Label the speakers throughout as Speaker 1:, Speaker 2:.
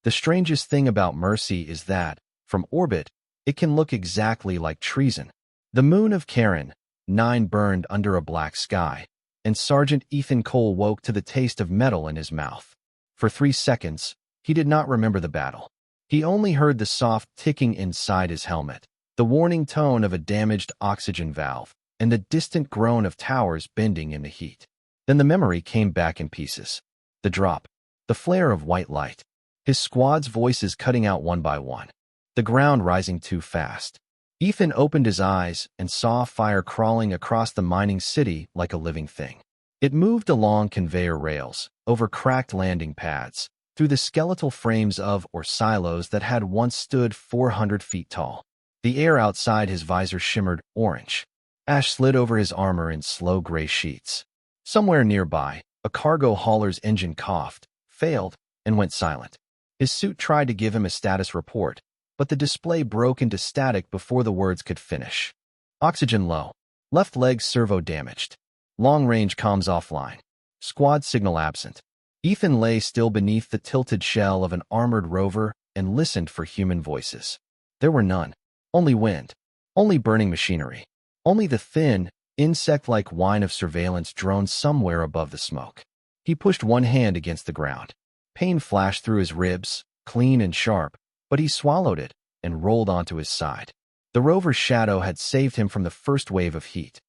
Speaker 1: The strangest thing about Mercy is that, from orbit, it can look exactly like treason. The moon of Karen, 9 burned under a black sky, and Sergeant Ethan Cole woke to the taste of metal in his mouth. For 3 seconds, he did not remember the battle. He only heard the soft ticking inside his helmet, the warning tone of a damaged oxygen valve, and the distant groan of towers bending in the heat. Then the memory came back in pieces. The drop, the flare of white light, his squad's voices cutting out one by one, the ground rising too fast. Ethan opened his eyes and saw fire crawling across the mining city like a living thing. It moved along conveyor rails, over cracked landing pads, through the skeletal frames of or silos that had once stood 400 feet tall. The air outside his visor shimmered orange. Ash slid over his armor in slow gray sheets. Somewhere nearby, a cargo hauler's engine coughed, failed, and went silent. His suit tried to give him a status report, but the display broke into static before the words could finish. Oxygen low. Left leg servo damaged. Long-range comms offline. Squad signal absent. Ethan lay still beneath the tilted shell of an armored rover and listened for human voices. There were none. Only wind. Only burning machinery. Only the thin, insect-like whine of surveillance drones somewhere above the smoke. He pushed one hand against the ground. Pain flashed through his ribs, clean and sharp, but he swallowed it and rolled onto his side. The rover's shadow had saved him from the first wave of heat.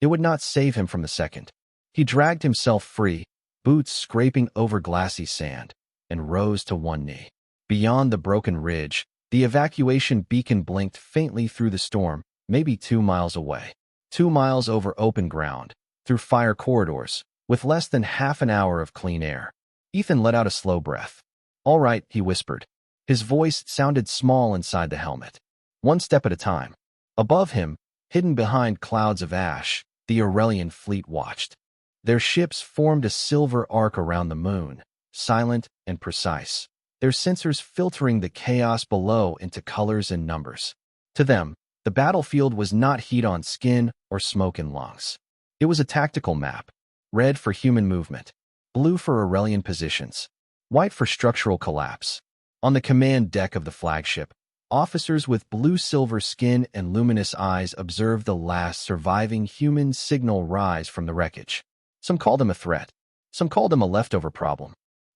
Speaker 1: It would not save him from the second. He dragged himself free, boots scraping over glassy sand, and rose to one knee. Beyond the broken ridge, the evacuation beacon blinked faintly through the storm, maybe 2 miles away. 2 miles over open ground, through fire corridors, with less than half an hour of clean air. Ethan let out a slow breath. "All right," he whispered. His voice sounded small inside the helmet. One step at a time. Above him, hidden behind clouds of ash, the Aurelian fleet watched. Their ships formed a silver arc around the moon, silent and precise, their sensors filtering the chaos below into colors and numbers. To them, the battlefield was not heat on skin or smoke in lungs. It was a tactical map, red for human movement, blue for Aurelian positions, white for structural collapse. On the command deck of the flagship, officers with blue-silver skin and luminous eyes observed the last surviving human signal rise from the wreckage. Some called him a threat. Some called him a leftover problem.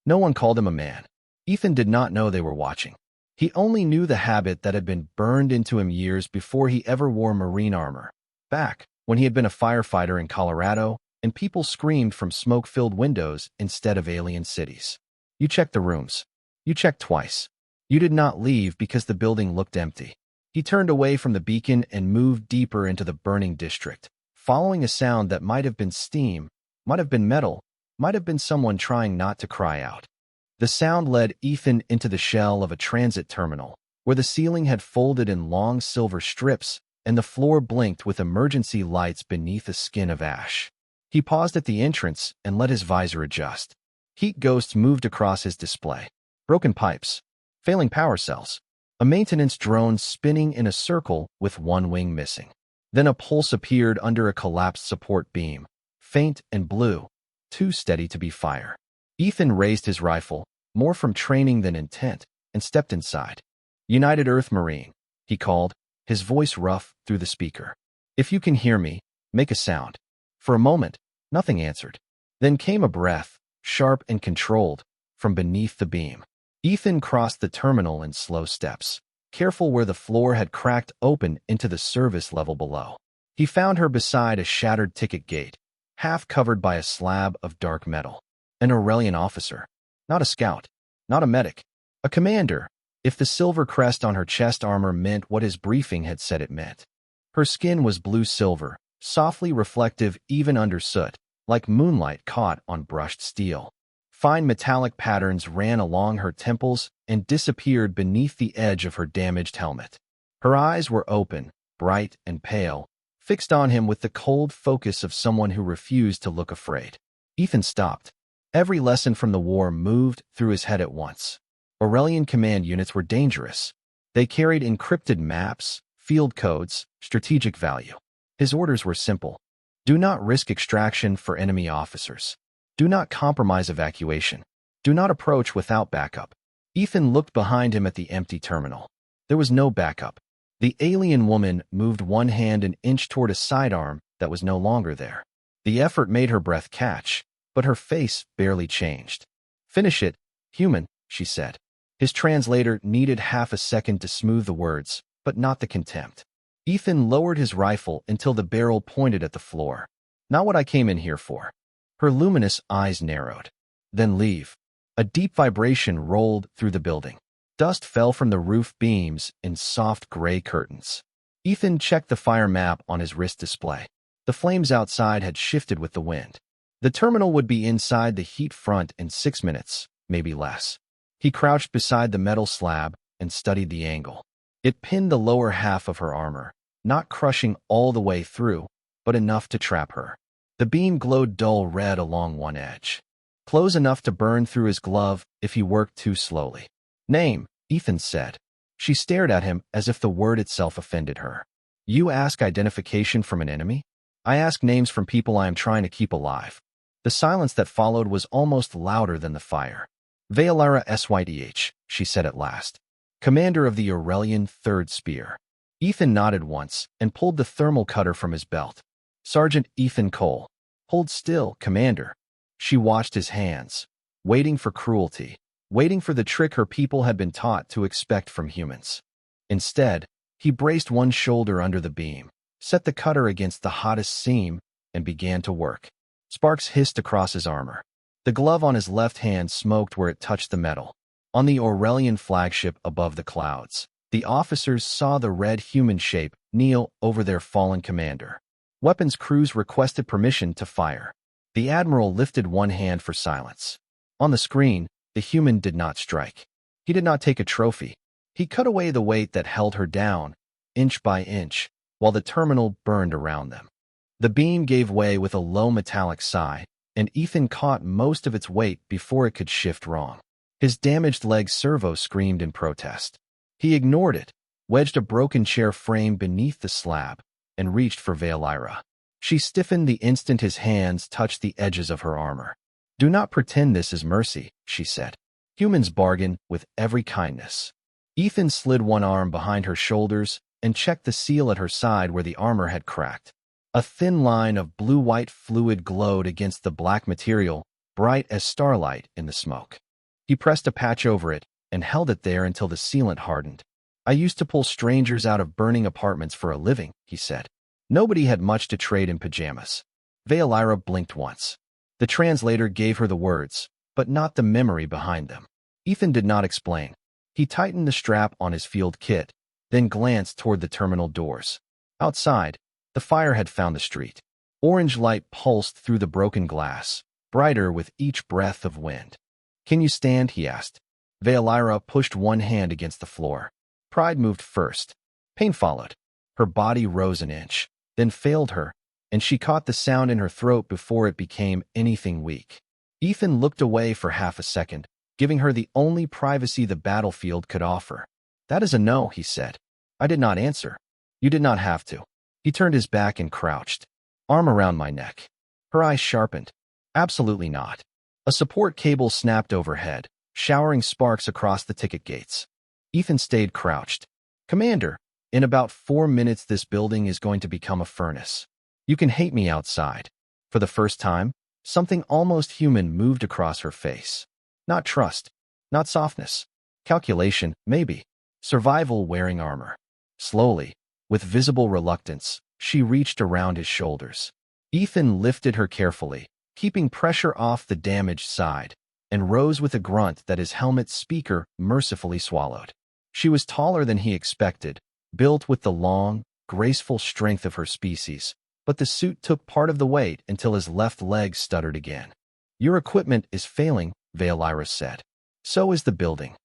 Speaker 1: No one called him a man. Ethan did not know they were watching. He only knew the habit that had been burned into him years before he ever wore marine armor. Back, when he had been a firefighter in Colorado, and people screamed from smoke-filled windows instead of alien cities. You checked the rooms. You checked twice. You did not leave because the building looked empty. He turned away from the beacon and moved deeper into the burning district, following a sound that might have been steam, might have been metal, might have been someone trying not to cry out. The sound led Ethan into the shell of a transit terminal, where the ceiling had folded in long silver strips and the floor blinked with emergency lights beneath a skin of ash. He paused at the entrance and let his visor adjust. Heat ghosts moved across his display. Broken pipes. Failing power cells. A maintenance drone spinning in a circle with one wing missing. Then a pulse appeared under a collapsed support beam, faint and blue, too steady to be fire. Ethan raised his rifle, more from training than intent, and stepped inside. "United Earth Marine," he called, his voice rough through the speaker. "If you can hear me, make a sound." For a moment, nothing answered. Then came a breath, sharp and controlled, from beneath the beam. Ethan crossed the terminal in slow steps, careful where the floor had cracked open into the service level below. He found her beside a shattered ticket gate, half covered by a slab of dark metal. An Aurelian officer. Not a scout. Not a medic. A commander, if the silver crest on her chest armor meant what his briefing had said it meant. Her skin was blue-silver, softly reflective even under soot, like moonlight caught on brushed steel. Fine metallic patterns ran along her temples and disappeared beneath the edge of her damaged helmet. Her eyes were open, bright and pale, fixed on him with the cold focus of someone who refused to look afraid. Ethan stopped. Every lesson from the war moved through his head at once. Aurelian command units were dangerous. They carried encrypted maps, field codes, strategic value. His orders were simple. Do not risk extraction for enemy officers. Do not compromise evacuation. Do not approach without backup. Ethan looked behind him at the empty terminal. There was no backup. The alien woman moved one hand an inch toward a sidearm that was no longer there. The effort made her breath catch, but her face barely changed. "Finish it, human," she said. His translator needed half a second to smooth the words, but not the contempt. Ethan lowered his rifle until the barrel pointed at the floor. "Not what I came in here for." Her luminous eyes narrowed. "Then leave." A deep vibration rolled through the building. Dust fell from the roof beams in soft gray curtains. Ethan checked the fire map on his wrist display. The flames outside had shifted with the wind. The terminal would be inside the heat front in 6 minutes, maybe less. He crouched beside the metal slab and studied the angle. It pinned the lower half of her armor, not crushing all the way through, but enough to trap her. The beam glowed dull red along one edge. Close enough to burn through his glove if he worked too slowly. "Name," Ethan said. She stared at him as if the word itself offended her. "You ask identification from an enemy? I ask names from people I am trying to keep alive." The silence that followed was almost louder than the fire. "Veolara Sydh," she said at last. "Commander of the Aurelian 3rd Spear." Ethan nodded once and pulled the thermal cutter from his belt. "Sergeant Ethan Cole." "Hold still, Commander." She watched his hands, waiting for cruelty, waiting for the trick her people had been taught to expect from humans. Instead, he braced one shoulder under the beam, set the cutter against the hottest seam, and began to work. Sparks hissed across his armor. The glove on his left hand smoked where it touched the metal. On the Aurelian flagship above the clouds, the officers saw the red human shape kneel over their fallen commander. Weapons crews requested permission to fire. The admiral lifted one hand for silence. On the screen, the human did not strike. He did not take a trophy. He cut away the weight that held her down, inch by inch, while the terminal burned around them. The beam gave way with a low metallic sigh, and Ethan caught most of its weight before it could shift wrong. His damaged leg servo screamed in protest. He ignored it, wedged a broken chair frame beneath the slab, and reached for Veolara. She stiffened the instant his hands touched the edges of her armor. "Do not pretend this is mercy," she said. "Humans bargain with every kindness." Ethan slid one arm behind her shoulders and checked the seal at her side where the armor had cracked. A thin line of blue-white fluid glowed against the black material, bright as starlight in the smoke. He pressed a patch over it and held it there until the sealant hardened. "I used to pull strangers out of burning apartments for a living," he said. Nobody had much to trade in pajamas. Veolara blinked once. The translator gave her the words, but not the memory behind them. Ethan did not explain. He tightened the strap on his field kit, then glanced toward the terminal doors. Outside, the fire had found the street. Orange light pulsed through the broken glass, brighter with each breath of wind. "Can you stand?" he asked. Veolara pushed one hand against the floor. Pride moved first. Pain followed. Her body rose an inch, then failed her, and she caught the sound in her throat before it became anything weak. Ethan looked away for half a second, giving her the only privacy the battlefield could offer. "That is a no," he said. "I did not answer. You did not have to." He turned his back and crouched, arm around my neck. Her eyes sharpened. "Absolutely not." A support cable snapped overhead, showering sparks across the ticket gates. Ethan stayed crouched. "Commander, in about 4 minutes this building is going to become a furnace. You can hate me outside." For the first time, something almost human moved across her face. Not trust, not softness. Calculation, maybe. Survival wearing armor. Slowly, with visible reluctance, she reached around his shoulders. Ethan lifted her carefully, keeping pressure off the damaged side, and rose with a grunt that his helmet speaker mercifully swallowed. She was taller than he expected, built with the long, graceful strength of her species, but the suit took part of the weight until his left leg stuttered again. "Your equipment is failing," Veolara said. "So is the building."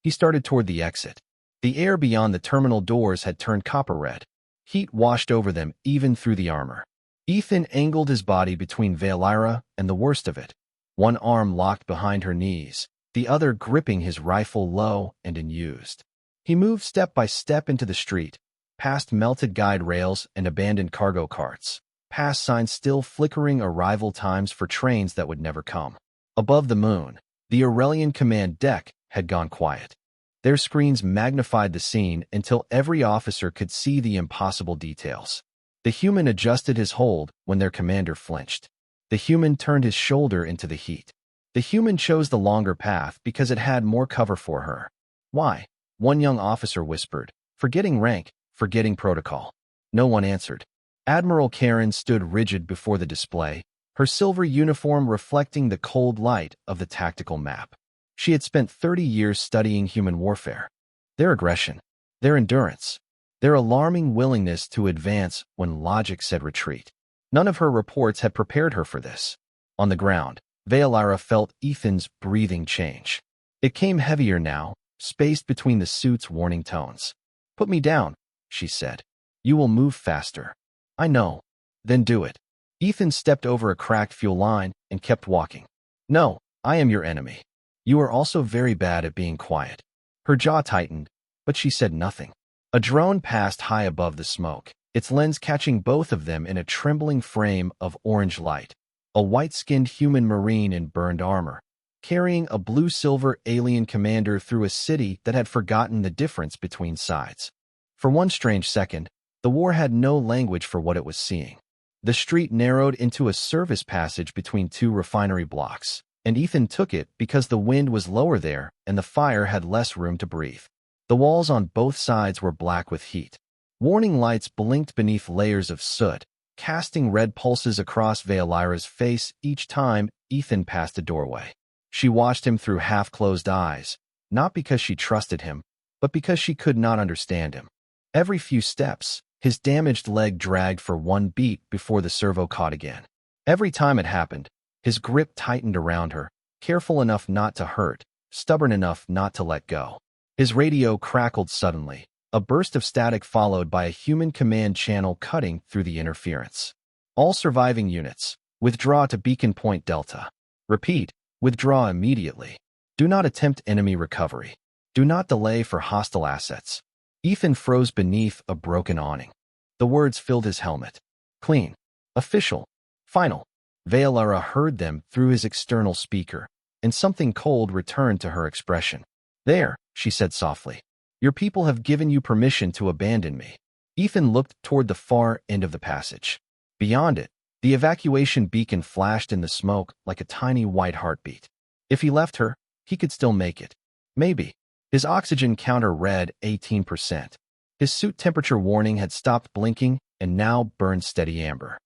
Speaker 1: He started toward the exit. The air beyond the terminal doors had turned copper red. Heat washed over them even through the armor. Ethan angled his body between Veolara and the worst of it, one arm locked behind her knees, the other gripping his rifle low and unused. He moved step by step into the street, past melted guide rails and abandoned cargo carts, past signs still flickering arrival times for trains that would never come. Above the moon, the Aurelian command deck had gone quiet. Their screens magnified the scene until every officer could see the impossible details. The human adjusted his hold when their commander flinched. The human turned his shoulder into the heat. The human chose the longer path because it had more cover for her. Why? One young officer whispered, forgetting rank, forgetting protocol. No one answered. Admiral Karen stood rigid before the display, her silver uniform reflecting the cold light of the tactical map. She had spent 30 years studying human warfare. Their aggression, their endurance, their alarming willingness to advance when logic said retreat. None of her reports had prepared her for this. On the ground, Veolara felt Ethan's breathing change. It came heavier now, spaced between the suit's warning tones. Put me down, she said. You will move faster. I know. Then do it. Ethan stepped over a cracked fuel line and kept walking. No, I am your enemy. You are also very bad at being quiet. Her jaw tightened, but she said nothing. A drone passed high above the smoke, its lens catching both of them in a trembling frame of orange light. A white-skinned human marine in burned armor, carrying a blue-silver alien commander through a city that had forgotten the difference between sides. For one strange second, the war had no language for what it was seeing. The street narrowed into a service passage between two refinery blocks, and Ethan took it because the wind was lower there and the fire had less room to breathe. The walls on both sides were black with heat. Warning lights blinked beneath layers of soot, casting red pulses across Veolara's face each time Ethan passed a doorway. She watched him through half-closed eyes, not because she trusted him, but because she could not understand him. Every few steps, his damaged leg dragged for one beat before the servo caught again. Every time it happened, his grip tightened around her, careful enough not to hurt, stubborn enough not to let go. His radio crackled suddenly, a burst of static followed by a human command channel cutting through the interference. All surviving units, withdraw to Beacon Point Delta. Repeat, withdraw immediately. Do not attempt enemy recovery. Do not delay for hostile assets. Ethan froze beneath a broken awning. The words filled his helmet. Clean. Official. Final. Veolara heard them through his external speaker, and something cold returned to her expression. There, she said softly. Your people have given you permission to abandon me. Ethan looked toward the far end of the passage. Beyond it, the evacuation beacon flashed in the smoke like a tiny white heartbeat. If he left her, he could still make it. Maybe. His oxygen counter read 18%. His suit temperature warning had stopped blinking and now burned steady amber.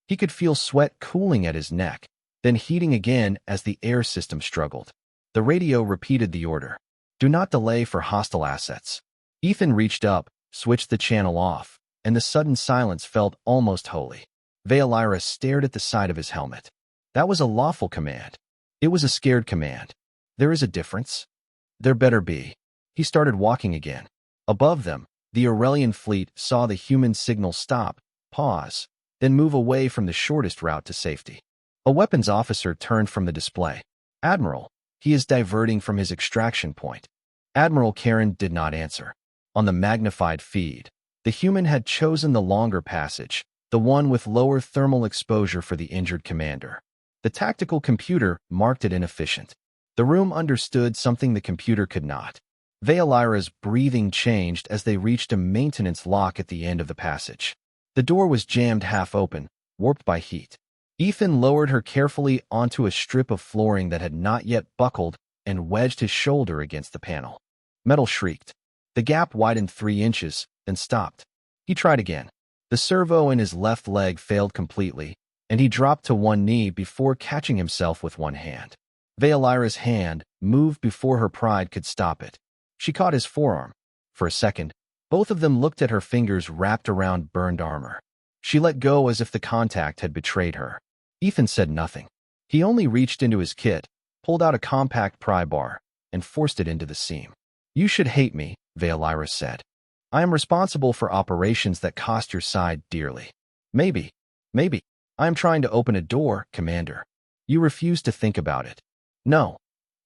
Speaker 1: He could feel sweat cooling at his neck, then heating again as the air system struggled. The radio repeated the order. Do not delay for hostile assets. Ethan reached up, switched the channel off, and the sudden silence felt almost holy. Veolara stared at the side of his helmet. That was a lawful command. It was a scared command. There is a difference. There better be. He started walking again. Above them, the Aurelian fleet saw the human signal stop, pause, then move away from the shortest route to safety. A weapons officer turned from the display. Admiral, he is diverting from his extraction point. Admiral Karen did not answer. On the magnified feed, the human had chosen the longer passage, the one with lower thermal exposure for the injured commander. The tactical computer marked it inefficient. The room understood something the computer could not. Veolara's breathing changed as they reached a maintenance lock at the end of the passage. The door was jammed half open, warped by heat. Ethan lowered her carefully onto a strip of flooring that had not yet buckled and wedged his shoulder against the panel. Metal shrieked. The gap widened 3 inches, then stopped. He tried again. The servo in his left leg failed completely, and he dropped to one knee before catching himself with one hand. Veolara's hand moved before her pride could stop it. She caught his forearm. For a second, both of them looked at her fingers wrapped around burned armor. She let go as if the contact had betrayed her. Ethan said nothing. He only reached into his kit, pulled out a compact pry bar, and forced it into the seam. You should hate me, Veolara said. I am responsible for operations that cost your side dearly. Maybe. I am trying to open a door, Commander. You refuse to think about it. No.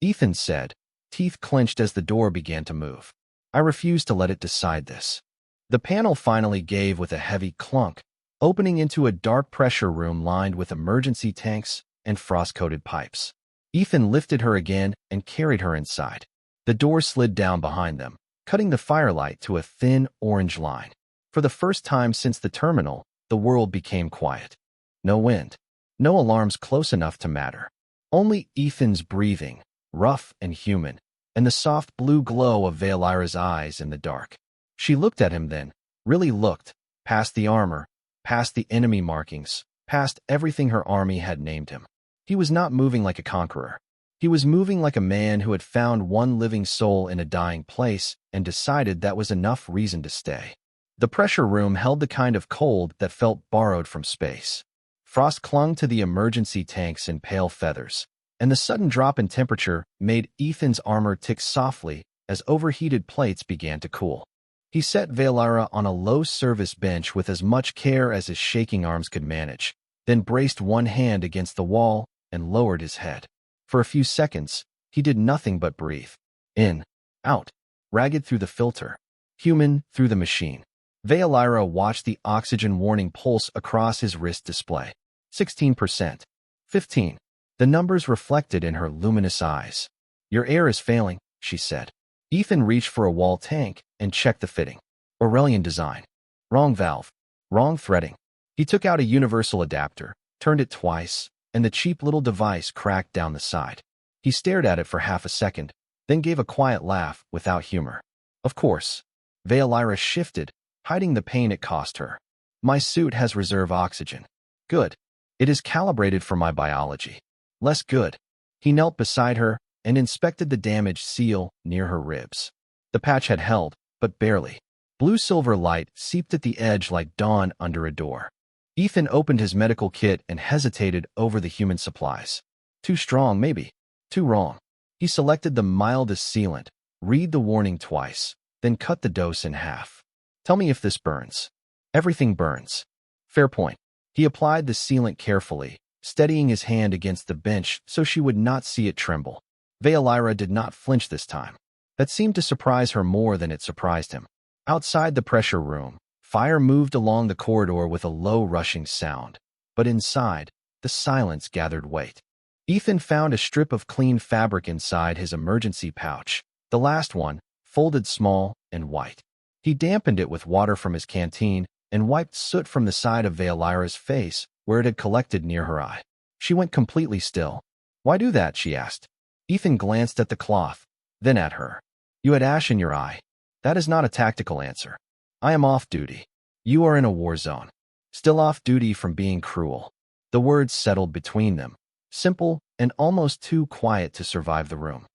Speaker 1: Ethan said, teeth clenched as the door began to move. I refuse to let it decide this. The panel finally gave with a heavy clunk, opening into a dark pressure room lined with emergency tanks and frost-coated pipes. Ethan lifted her again and carried her inside. The door slid down behind them, cutting the firelight to a thin orange line. For the first time since the terminal, the world became quiet. No wind. No alarms close enough to matter. Only Ethan's breathing, rough and human, and the soft blue glow of Valira's eyes in the dark. She looked at him then, really looked, past the armor, past the enemy markings, past everything her army had named him. He was not moving like a conqueror. He was moving like a man who had found one living soul in a dying place and decided that was enough reason to stay. The pressure room held the kind of cold that felt borrowed from space. Frost clung to the emergency tanks in pale feathers, and the sudden drop in temperature made Ethan's armor tick softly as overheated plates began to cool. He set Valira on a low-service bench with as much care as his shaking arms could manage, then braced one hand against the wall and lowered his head. For a few seconds, he did nothing but breathe. In, out, ragged through the filter, human through the machine. Valira watched the oxygen warning pulse across his wrist display. 16%. 15. The numbers reflected in her luminous eyes. Your air is failing, she said. Ethan reached for a wall tank and checked the fitting. Aurelian design. Wrong valve. Wrong threading. He took out a universal adapter, turned it twice, and the cheap little device cracked down the side. He stared at it for half a second, then gave a quiet laugh without humor. Of course. Valira shifted, hiding the pain it cost her. My suit has reserve oxygen. Good. It is calibrated for my biology. Less good. He knelt beside her and inspected the damaged seal near her ribs. The patch had held, but barely. Blue-silver light seeped at the edge like dawn under a door. Ethan opened his medical kit and hesitated over the human supplies. Too strong, maybe. Too wrong. He selected the mildest sealant, read the warning twice, then cut the dose in half. Tell me if this burns. Everything burns. Fair point. He applied the sealant carefully, steadying his hand against the bench so she would not see it tremble. Valira did not flinch this time. That seemed to surprise her more than it surprised him. Outside the pressure room, fire moved along the corridor with a low rushing sound. But inside, the silence gathered weight. Ethan found a strip of clean fabric inside his emergency pouch, the last one, folded small and white. He dampened it with water from his canteen and wiped soot from the side of Valira's face where it had collected near her eye. She went completely still. Why do that? She asked. Ethan glanced at the cloth, then at her. You had ash in your eye. That is not a tactical answer. I am off duty. You are in a war zone. Still off duty from being cruel. The words settled between them, simple and almost too quiet to survive the room.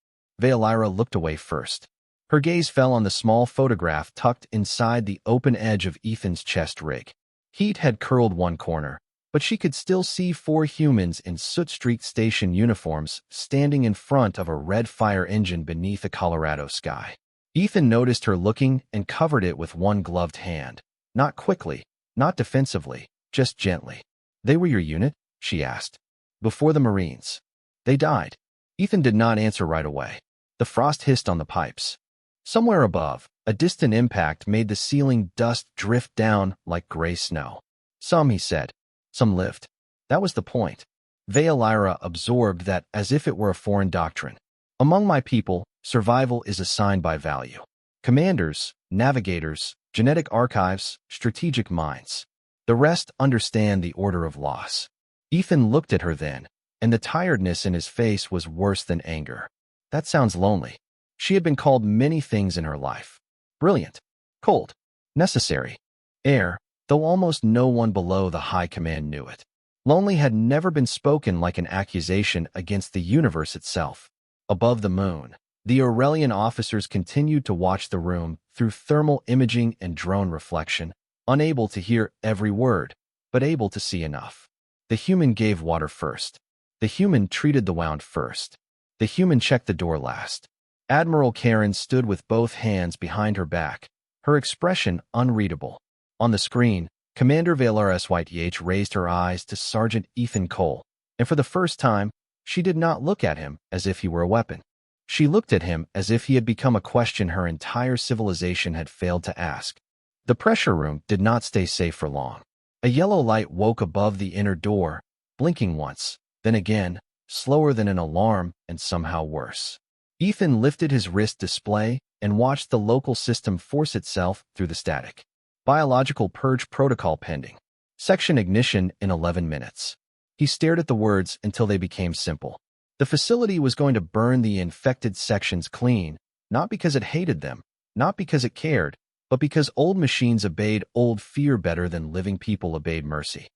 Speaker 1: Valira looked away first. Her gaze fell on the small photograph tucked inside the open edge of Ethan's chest rig. Heat had curled one corner, but she could still see 4 humans in soot-streaked station uniforms standing in front of a red fire engine beneath a Colorado sky. Ethan noticed her looking and covered it with one gloved hand. Not quickly, not defensively, just gently. They were your unit? She asked. Before the Marines. They died. Ethan did not answer right away. The frost hissed on the pipes. Somewhere above, a distant impact made the ceiling dust drift down like gray snow. Some, he said. Some lived. That was the point. Valira absorbed that as if it were a foreign doctrine. Among my people, survival is assigned by value. Commanders, navigators, genetic archives, strategic minds. The rest understand the order of loss. Ethan looked at her then, and the tiredness in his face was worse than anger. That sounds lonely. She had been called many things in her life. Brilliant, cold, necessary, air, though almost no one below the high command knew it. Lonely had never been spoken like an accusation against the universe itself. Above the moon, the Aurelian officers continued to watch the room through thermal imaging and drone reflection, unable to hear every word, but able to see enough. The human gave water first. The human treated the wound first. The human checked the door last. Admiral Karen stood with both hands behind her back, her expression unreadable. On the screen, Commander Valira Syth raised her eyes to Sergeant Ethan Cole, and for the first time, she did not look at him as if he were a weapon. She looked at him as if he had become a question her entire civilization had failed to ask. The pressure room did not stay safe for long. A yellow light woke above the inner door, blinking once, then again, slower than an alarm and somehow worse. Ethan lifted his wrist display and watched the local system force itself through the static. Biological purge protocol pending. Section ignition in 11 minutes. He stared at the words until they became simple. The facility was going to burn the infected sections clean, not because it hated them, not because it cared, but because old machines obeyed old fear better than living people obeyed mercy.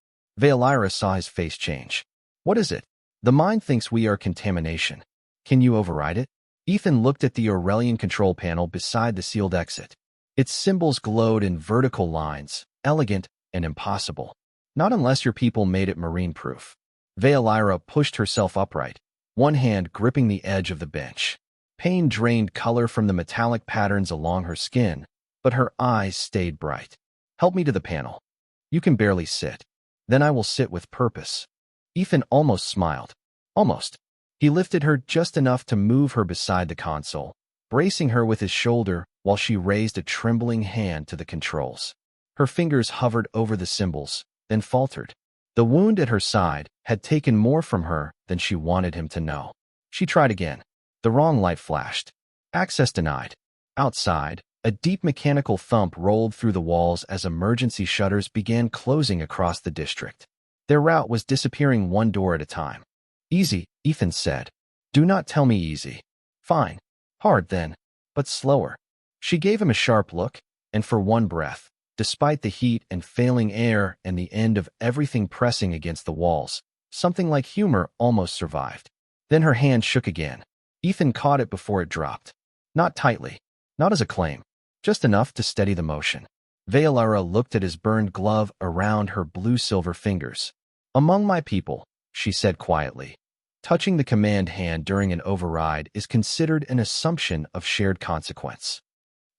Speaker 1: Valyra saw his face change. What is it? The mind thinks we are contamination. Can you override it? Ethan looked at the Aurelian control panel beside the sealed exit. Its symbols glowed in vertical lines, elegant and impossible. Not unless your people made it marine-proof. Valyra pushed herself upright, one hand gripping the edge of the bench. Pain drained color from the metallic patterns along her skin, but her eyes stayed bright. Help me to the panel. You can barely sit. Then I will sit with purpose. Ethan almost smiled. Almost. He lifted her just enough to move her beside the console, bracing her with his shoulder while she raised a trembling hand to the controls. Her fingers hovered over the symbols, then faltered. The wound at her side had taken more from her than she wanted him to know. She tried again. The wrong light flashed. Access denied. Outside, a deep mechanical thump rolled through the walls as emergency shutters began closing across the district. Their route was disappearing one door at a time. Easy, Ethan said. Do not tell me easy. Fine. Hard then, but slower. She gave him a sharp look, and for one breath, despite the heat and failing air and the end of everything pressing against the walls, something like humor almost survived. Then her hand shook again. Ethan caught it before it dropped. Not tightly, not as a claim, just enough to steady the motion. Valyra looked at his burned glove around her blue-silver fingers. Among my people, she said quietly. Touching the command hand during an override is considered an assumption of shared consequence.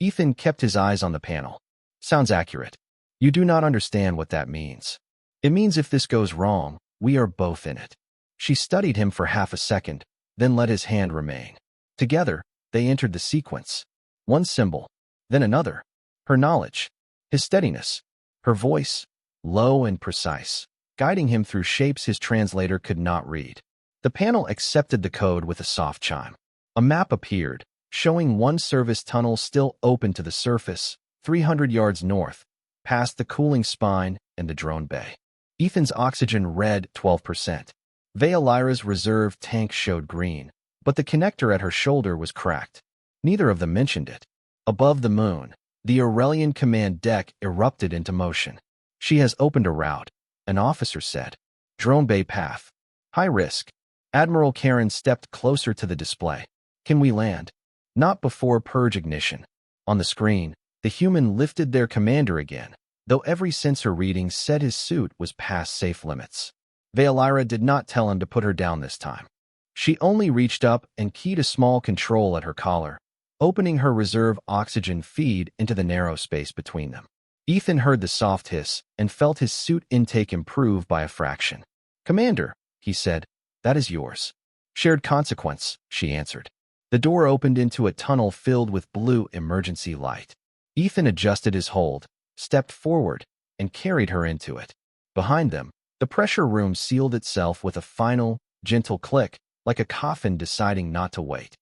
Speaker 1: Ethan kept his eyes on the panel. Sounds accurate. You do not understand what that means. It means if this goes wrong, we are both in it. She studied him for half a second, then let his hand remain. Together, they entered the sequence. One symbol, then another. Her knowledge, his steadiness, her voice, low and precise, guiding him through shapes his translator could not read. The panel accepted the code with a soft chime. A map appeared, showing one service tunnel still open to the surface, 300 yards north, past the cooling spine and the drone bay. Ethan's oxygen read 12%. Valyra's reserve tank showed green, but the connector at her shoulder was cracked. Neither of them mentioned it. Above the moon, the Aurelian command deck erupted into motion. She has opened a route, an officer said. Drone bay path. High risk. Admiral Karen stepped closer to the display. Can we land? Not before purge ignition. On the screen, the human lifted their commander again, though every sensor reading said his suit was past safe limits. Valyra did not tell him to put her down this time. She only reached up and keyed a small control at her collar, opening her reserve oxygen feed into the narrow space between them. Ethan heard the soft hiss and felt his suit intake improve by a fraction. Commander, he said, that is yours. Shared consequence, she answered. The door opened into a tunnel filled with blue emergency light. Ethan adjusted his hold, stepped forward, and carried her into it. Behind them, the pressure room sealed itself with a final, gentle click, like a coffin deciding not to wait.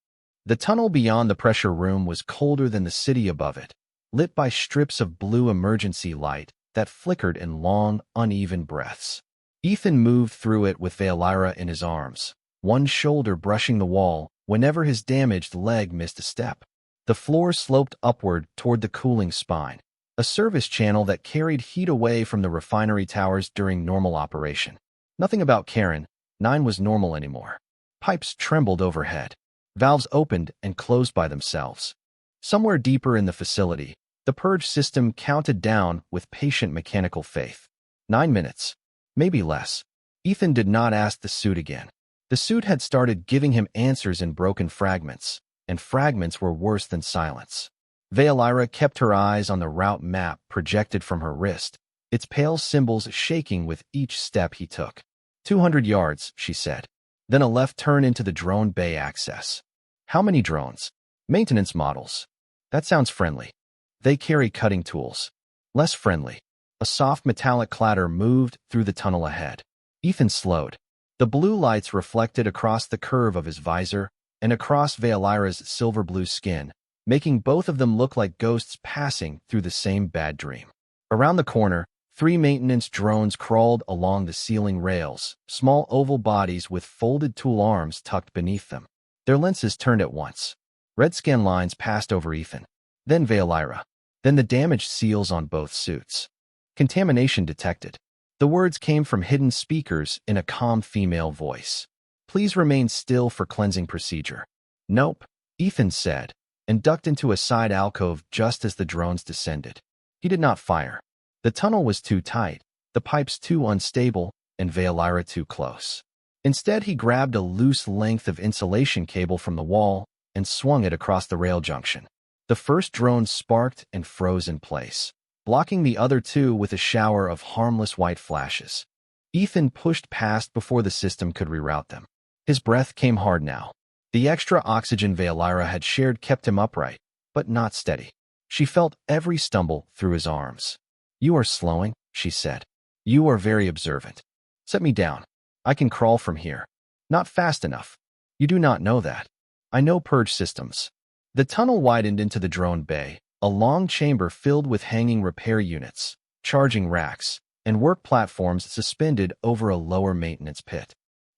Speaker 1: The tunnel beyond the pressure room was colder than the city above it, lit by strips of blue emergency light that flickered in long, uneven breaths. Ethan moved through it with Valyra in his arms, one shoulder brushing the wall whenever his damaged leg missed a step. The floor sloped upward toward the cooling spine, a service channel that carried heat away from the refinery towers during normal operation. Nothing about Karen 9 was normal anymore. Pipes trembled overhead. Valves opened and closed by themselves. Somewhere deeper in the facility, the purge system counted down with patient mechanical faith. 9 minutes. Maybe less. Ethan did not ask the suit again. The suit had started giving him answers in broken fragments, and fragments were worse than silence. Valyra kept her eyes on the route map projected from her wrist, its pale symbols shaking with each step he took. 200 yards, she said. Then a left turn into the drone bay access. How many drones? Maintenance models. That sounds friendly. They carry cutting tools. Less friendly. A soft metallic clatter moved through the tunnel ahead. Ethan slowed. The blue lights reflected across the curve of his visor, and across Veilira's silver-blue skin, making both of them look like ghosts passing through the same bad dream. Around the corner, 3 maintenance drones crawled along the ceiling rails, small oval bodies with folded tool arms tucked beneath them. Their lenses turned at once. Red scan lines passed over Ethan, then Veilira, then the damaged seals on both suits. Contamination detected. The words came from hidden speakers in a calm female voice. Please remain still for cleansing procedure. Nope, Ethan said, and ducked into a side alcove just as the drones descended. He did not fire. The tunnel was too tight, the pipes too unstable, and Veilira too close. Instead, he grabbed a loose length of insulation cable from the wall and swung it across the rail junction. The first drone sparked and froze in place, blocking the other 2 with a shower of harmless white flashes. Ethan pushed past before the system could reroute them. His breath came hard now. The extra oxygen Veilira had shared kept him upright, but not steady. She felt every stumble through his arms. You are slowing, she said. You are very observant. Set me down. I can crawl from here. Not fast enough. You do not know that. I know purge systems. The tunnel widened into the drone bay, a long chamber filled with hanging repair units, charging racks, and work platforms suspended over a lower maintenance pit.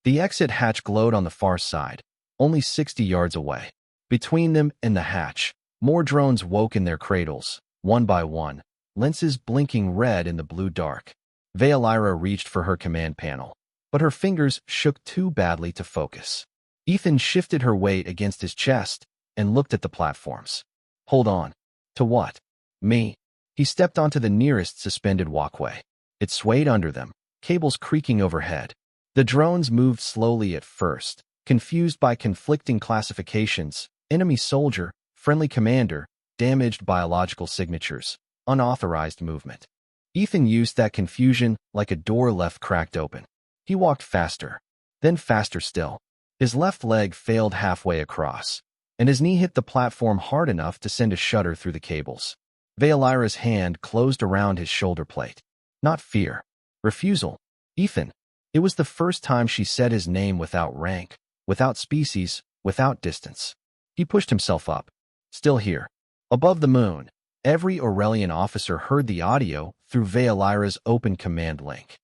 Speaker 1: The exit hatch glowed on the far side, only 60 yards away. Between them and the hatch, more drones woke in their cradles, one by one, lenses blinking red in the blue dark. Veilira reached for her command panel, but her fingers shook too badly to focus. Ethan shifted her weight against his chest and looked at the platforms. Hold on. To what? Me. He stepped onto the nearest suspended walkway. It swayed under them, cables creaking overhead. The drones moved slowly at first, confused by conflicting classifications: enemy soldier, friendly commander, damaged biological signatures, unauthorized movement. Ethan used that confusion like a door left cracked open. He walked faster, then faster still. His left leg failed halfway across, and his knee hit the platform hard enough to send a shudder through the cables. Veilira's hand closed around his shoulder plate. Not fear. Refusal. Ethan. It was the first time she said his name without rank, without species, without distance. He pushed himself up. Still here. Above the moon, every Aurelian officer heard the audio through Veilira's open command link.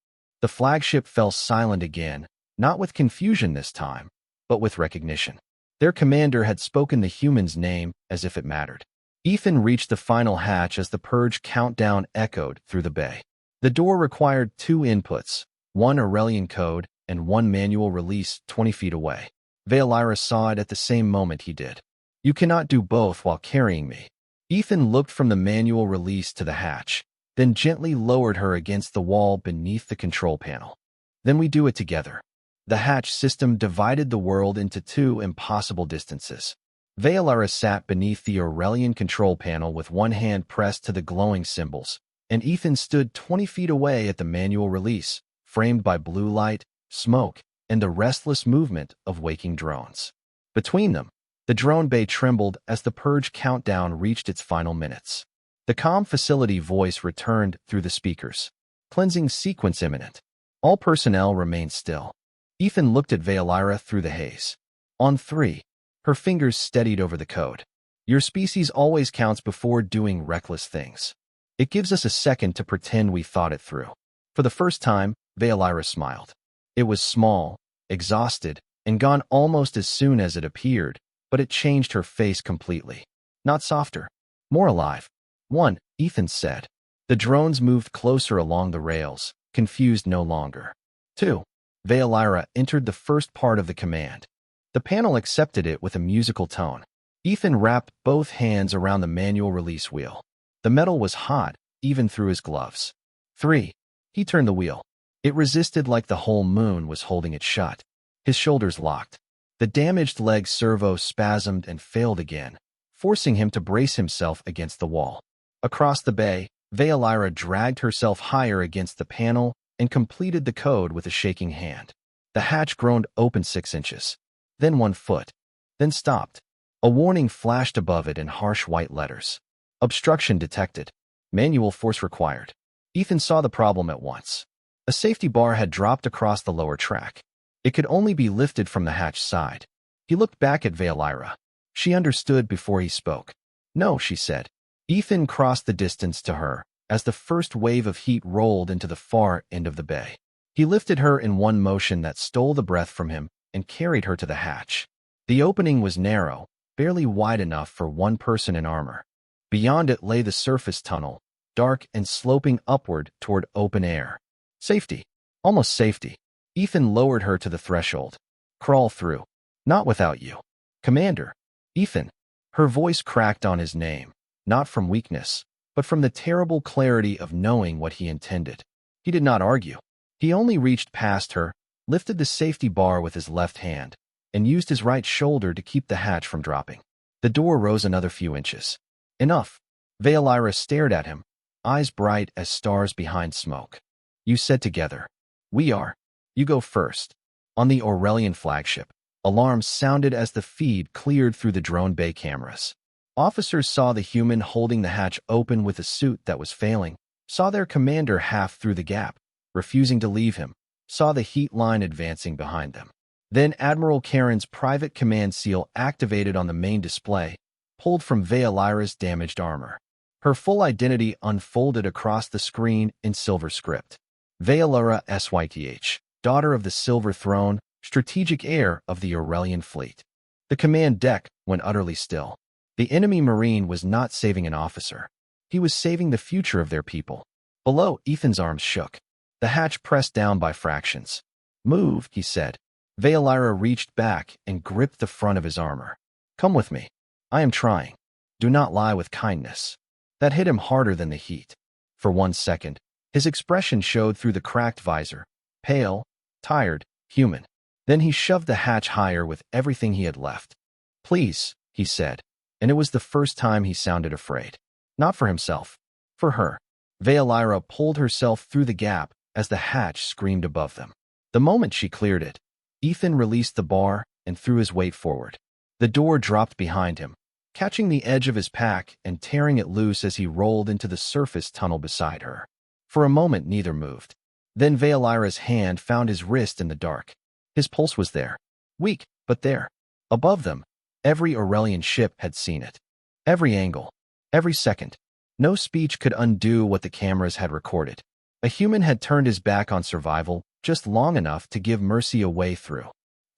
Speaker 1: The flagship fell silent again, not with confusion this time, but with recognition. Their commander had spoken the human's name as if it mattered. Ethan reached the final hatch as the purge countdown echoed through the bay. The door required 2 inputs, 1 Aurelian code and 1 manual release 20 feet away. Veilira saw it at the same moment he did. You cannot do both while carrying me. Ethan looked from the manual release to the hatch, then gently lowered her against the wall beneath the control panel. Then we do it together. The hatch system divided the world into 2 impossible distances. Veilira sat beneath the Aurelian control panel with one hand pressed to the glowing symbols, and Ethan stood 20 feet away at the manual release, framed by blue light, smoke, and the restless movement of waking drones. Between them, the drone bay trembled as the purge countdown reached its final minutes. The calm facility voice returned through the speakers. Cleansing sequence imminent. All personnel remained still. Ethan looked at Veilira through the haze. On 3, her fingers steadied over the code. Your species always counts before doing reckless things. It gives us a second to pretend we thought it through. For the first time, Veilira smiled. It was small, exhausted, and gone almost as soon as it appeared, but it changed her face completely. Not softer, more alive. 1, Ethan said. The drones moved closer along the rails, confused no longer. 2, Veilira entered the first part of the command. The panel accepted it with a musical tone. Ethan wrapped both hands around the manual release wheel. The metal was hot, even through his gloves. 3, he turned the wheel. It resisted like the whole moon was holding it shut. His shoulders locked. The damaged leg servo spasmed and failed again, forcing him to brace himself against the wall. Across the bay, Veilira dragged herself higher against the panel and completed the code with a shaking hand. The hatch groaned open 6 inches, then 1 foot, then stopped. A warning flashed above it in harsh white letters. Obstruction detected. Manual force required. Ethan saw the problem at once. A safety bar had dropped across the lower track. It could only be lifted from the hatch side. He looked back at Veilira. She understood before he spoke. No, she said. Ethan crossed the distance to her as the first wave of heat rolled into the far end of the bay. He lifted her in one motion that stole the breath from him and carried her to the hatch. The opening was narrow, barely wide enough for one person in armor. Beyond it lay the surface tunnel, dark and sloping upward toward open air. Safety. Almost safety. Ethan lowered her to the threshold. Crawl through. Not without you. Commander. Ethan. Her voice cracked on his name, not from weakness, but from the terrible clarity of knowing what he intended. He did not argue. He only reached past her, lifted the safety bar with his left hand, and used his right shoulder to keep the hatch from dropping. The door rose another few inches. Enough. Veilira stared at him, eyes bright as stars behind smoke. You said together. We are. You go first. On the Aurelian flagship, alarms sounded as the feed cleared through the drone bay cameras. Officers saw the human holding the hatch open with a suit that was failing, saw their commander half through the gap, refusing to leave him, saw the heat line advancing behind them. Then Admiral Karen's private command seal activated on the main display, pulled from Veilira's damaged armor. Her full identity unfolded across the screen in silver script. Veilira Syth, daughter of the Silver Throne, strategic heir of the Aurelian fleet. The command deck went utterly still. The enemy Marine was not saving an officer. He was saving the future of their people. Below, Ethan's arms shook. The hatch pressed down by fractions. Move, he said. Veilira reached back and gripped the front of his armor. Come with me. I am trying. Do not lie with kindness. That hit him harder than the heat. For 1 second, his expression showed through the cracked visor. Pale, tired, human. Then he shoved the hatch higher with everything he had left. Please, he said. And it was the first time he sounded afraid. Not for himself. For her. Veilira pulled herself through the gap as the hatch screamed above them. The moment she cleared it, Ethan released the bar and threw his weight forward. The door dropped behind him, catching the edge of his pack and tearing it loose as he rolled into the surface tunnel beside her. For a moment, neither moved. Then Veilira's hand found his wrist in the dark. His pulse was there. Weak, but there. Above them, every Aurelian ship had seen it. Every angle. Every second. No speech could undo what the cameras had recorded. A human had turned his back on survival just long enough to give mercy a way through.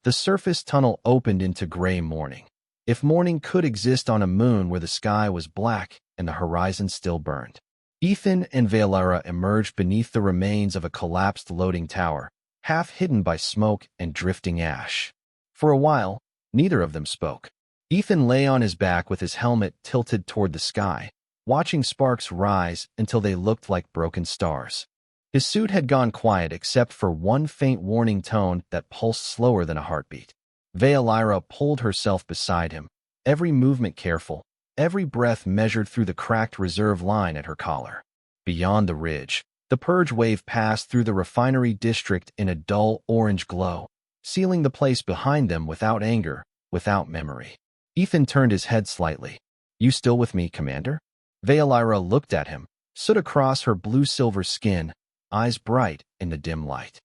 Speaker 1: The surface tunnel opened into gray morning. If morning could exist on a moon where the sky was black and the horizon still burned. Ethan and Veilira emerged beneath the remains of a collapsed loading tower, half hidden by smoke and drifting ash. For a while, neither of them spoke. Ethan lay on his back with his helmet tilted toward the sky, watching sparks rise until they looked like broken stars. His suit had gone quiet except for one faint warning tone that pulsed slower than a heartbeat. Veilira pulled herself beside him, every movement careful, every breath measured through the cracked reserve line at her collar. Beyond the ridge, the purge wave passed through the refinery district in a dull orange glow, sealing the place behind them without anger, without memory. Ethan turned his head slightly. You still with me, Commander? Veilira looked at him, stood across her blue-silver skin, eyes bright in the dim light.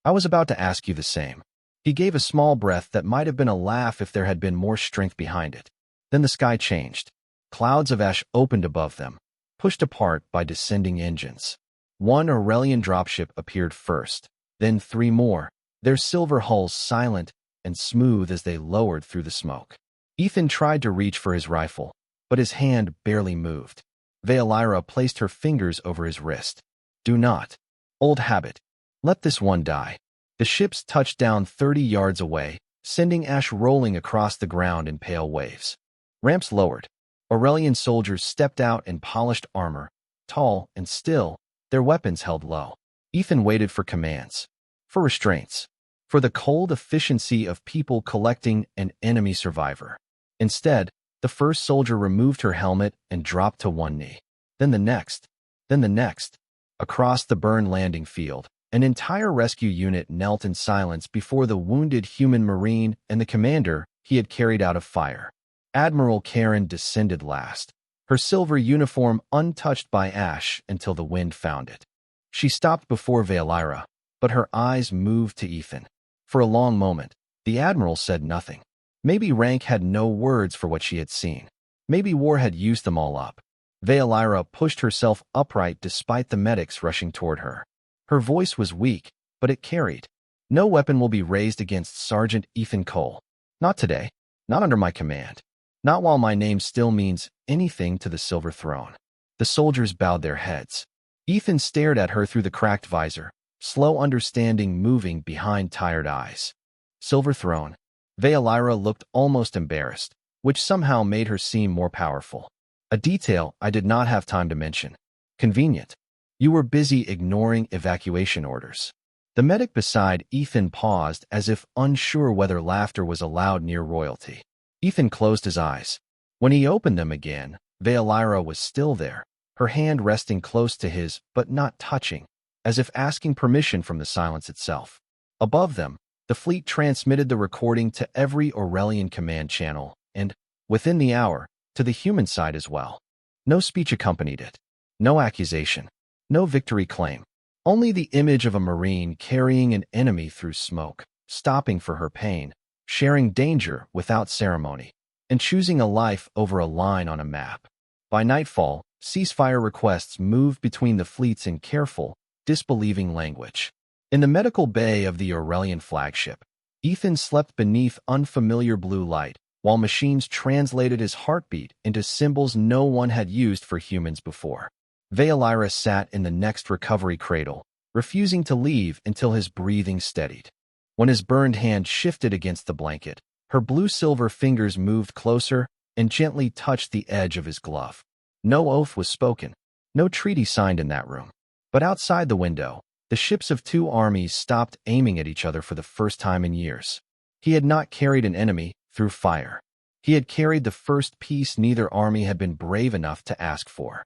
Speaker 1: I was about to ask you the same. He gave a small breath that might have been a laugh if there had been more strength behind it. Then the sky changed. Clouds of ash opened above them, pushed apart by descending engines. One Aurelian dropship appeared first, then 3 more, their silver hulls silent and smooth as they lowered through the smoke. Ethan tried to reach for his rifle, but his hand barely moved. Veilira placed her fingers over his wrist. Do not. Old habit. Let this one die. The ships touched down 30 yards away, sending ash rolling across the ground in pale waves. Ramps lowered. Aurelian soldiers stepped out in polished armor, tall and still, their weapons held low. Ethan waited for commands, for restraints, for the cold efficiency of people collecting an enemy survivor. Instead, the first soldier removed her helmet and dropped to one knee. Then the next. Then the next. Across the burned landing field, an entire rescue unit knelt in silence before the wounded human Marine and the commander he had carried out of fire. Admiral Karen descended last, her silver uniform untouched by ash until the wind found it. She stopped before Veilira, but her eyes moved to Ethan. For a long moment, the Admiral said nothing. Maybe rank had no words for what she had seen. Maybe war had used them all up. Veolyra pushed herself upright despite the medics rushing toward her. Her voice was weak, but it carried. No weapon will be raised against Sergeant Ethan Cole. Not today. Not under my command. Not while my name still means anything to the Silver Throne. The soldiers bowed their heads. Ethan stared at her through the cracked visor, slow understanding moving behind tired eyes. Silver Throne. Veolyra looked almost embarrassed, which somehow made her seem more powerful. A detail I did not have time to mention. Convenient. You were busy ignoring evacuation orders. The medic beside Ethan paused as if unsure whether laughter was allowed near royalty. Ethan closed his eyes. When he opened them again, Veolyra was still there, her hand resting close to his but not touching, as if asking permission from the silence itself. Above them, the fleet transmitted the recording to every Aurelian command channel, and, within the hour, to the human side as well. No speech accompanied it. No accusation. No victory claim. Only the image of a Marine carrying an enemy through smoke, stopping for her pain, sharing danger without ceremony, and choosing a life over a line on a map. By nightfall, ceasefire requests moved between the fleets in careful, disbelieving language. In the medical bay of the Aurelian flagship, Ethan slept beneath unfamiliar blue light, while machines translated his heartbeat into symbols no one had used for humans before. Veolyra sat in the next recovery cradle, refusing to leave until his breathing steadied. When his burned hand shifted against the blanket, her blue-silver fingers moved closer and gently touched the edge of his glove. No oath was spoken, no treaty signed in that room. But outside the window, the ships of two armies stopped aiming at each other for the first time in years. He had not carried an enemy through fire. He had carried the first peace neither army had been brave enough to ask for.